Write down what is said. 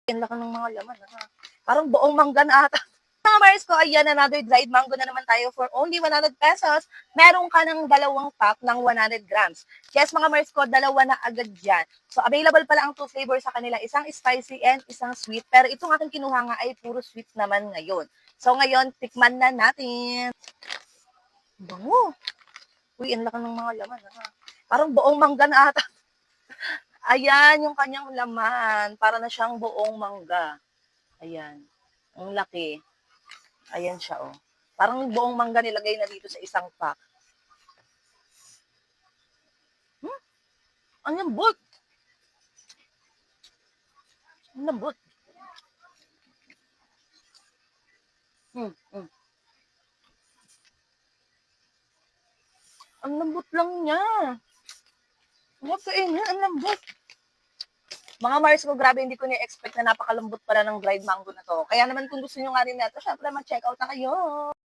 Ang laki ng mga laman, Parang buong mangga na ata. Mga Mars ko, ayan, another dried mango na naman tayo for only 100 pesos. Meron ka ng dalawang pack ng 100 grams. Yes, mga Mars ko, dalawa na agad dyan. So, available pala ang two flavors sa kanila. Isang spicy and isang sweet. Pero itong aking kinuha nga ay puro sweet naman ngayon. So, ngayon, tikman na natin. Bango. Uy, ang laki ng mga laman, Parang buong mangga na ata. Ayan, yung kanyang laman. Para na siyang buong mangga. Ayan. Ang laki. Ayan siya, oh. Parang buong mangga nilagay na dito sa isang pack. Ang lambot. Ang lambot. Hmm, hmm. Ang lambot lang niya. Huwag kainin, ang lambot. Mga Mars ko, grabe, hindi ko na-expect na napakalambot pala ng dried mango na to. Kaya naman kung gusto nyo nga rin na ito, syempre mag-check out na kayo.